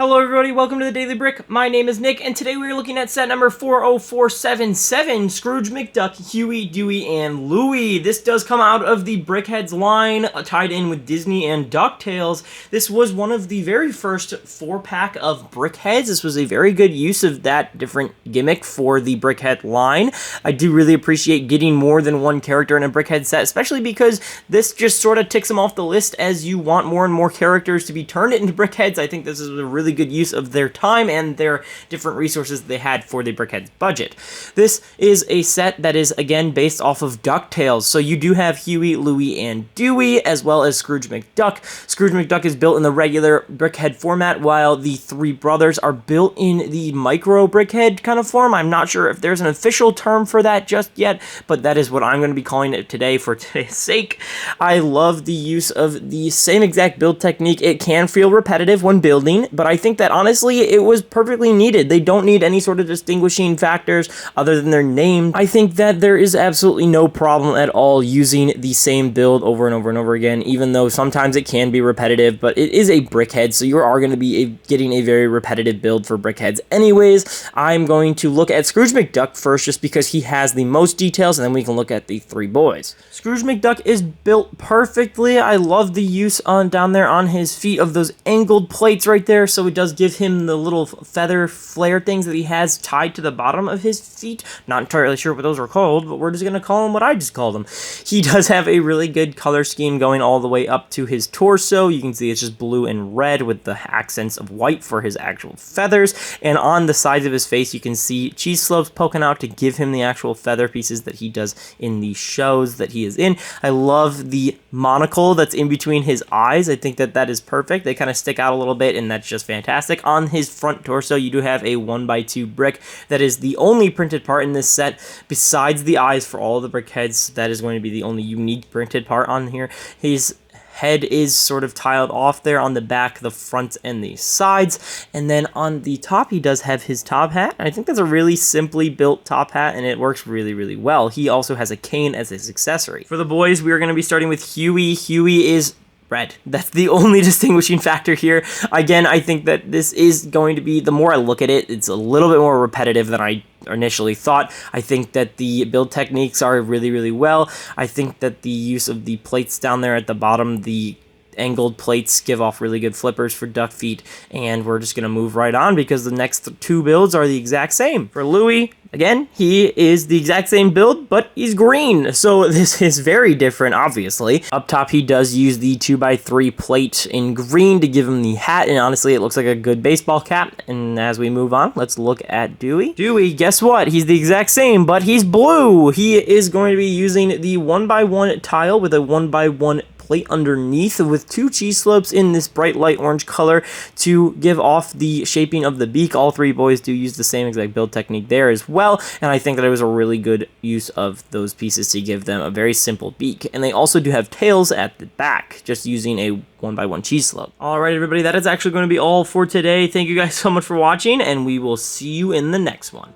Hello everybody, welcome to the Daily Brick. My name is Nick, and today we're looking at set number 40477, Scrooge, McDuck, Huey, Dewey, and Louie. This does come out of the Brickheads line, tied in with Disney and Ducktales. This was one of the very first 4-pack of Brickheads. This was a very good use of that different gimmick for the Brickhead line. I do really appreciate getting more than one character in a Brickhead set, especially because this just sort of ticks them off the list as you want more and more characters to be turned into Brickheads. I think this is a really good use of their time and their different resources they had for the Brickheads budget. This is a set that is, again, based off of Ducktales. So you do have Huey, Louie, and Dewey, as well as Scrooge McDuck. Scrooge McDuck is built in the regular Brickhead format, while the three brothers are built in the micro Brickhead kind of form. I'm not sure if there's an official term for that just yet, but that is what I'm going to be calling it today for today's sake. I love the use of the same exact build technique. It can feel repetitive when building, but I think that honestly it was perfectly needed. They don't need any sort of distinguishing factors other than their name. I think that there is absolutely no problem at all using the same build over and over and over again, even though sometimes it can be repetitive, but it is a Brickhead, so you are going to be getting a very repetitive build for Brickheads anyways. I'm going to look at Scrooge McDuck first just because he has the most details, and then we can look at the three boys. Scrooge McDuck is built perfectly. I love the use down there on his feet of those angled plates right there, so it does give him the little feather flare things that he has tied to the bottom of his feet. Not entirely sure what those are called, but we're just going to call them what I just called them. He does have a really good color scheme going all the way up to his torso. You can see it's just blue and red with the accents of white for his actual feathers. And on the sides of his face, you can see cheese slopes poking out to give him the actual feather pieces that he does in the shows that he is in. I love the monocle that's in between his eyes. I think that that is perfect. They kind of stick out a little bit, and that's just fantastic. On his front torso, you do have a 1x2 brick that is the only printed part in this set besides the eyes for all the Brickheads. That is going to be the only unique printed part on here. His head is sort of tiled off there on the back, the front, and the sides. And then on the top, he does have his top hat. I think that's a really simply built top hat, and it works really, really well. He also has a cane as his accessory. For the boys, we are going to be starting with Huey. Huey is red. That's the only distinguishing factor here. Again, I think that this is going to be, the more I look at it, it's a little bit more repetitive than I initially thought. I think that the build techniques are really, really well. I think that the use of the plates down there at the bottom, the angled plates, give off really good flippers for duck feet, and we're just going to move right on because the next two builds are the exact same. For Louie, again, he is the exact same build, but he's green, so this is very different, obviously. Up top, he does use the 2x3 plate in green to give him the hat, and honestly, it looks like a good baseball cap. And as we move on, let's look at Dewey. Dewey, guess what? He's the exact same, but he's blue. He is going to be using the 1x1 tile with a 1x1 plate underneath with two cheese slopes in this bright light orange color to give off the shaping of the beak. All three boys do use the same exact build technique there as well, and I think that it was a really good use of those pieces to give them a very simple beak. And they also do have tails at the back, just using a 1x1 cheese slope. Alright everybody, that is actually going to be all for today. Thank you guys so much for watching, and we will see you in the next one.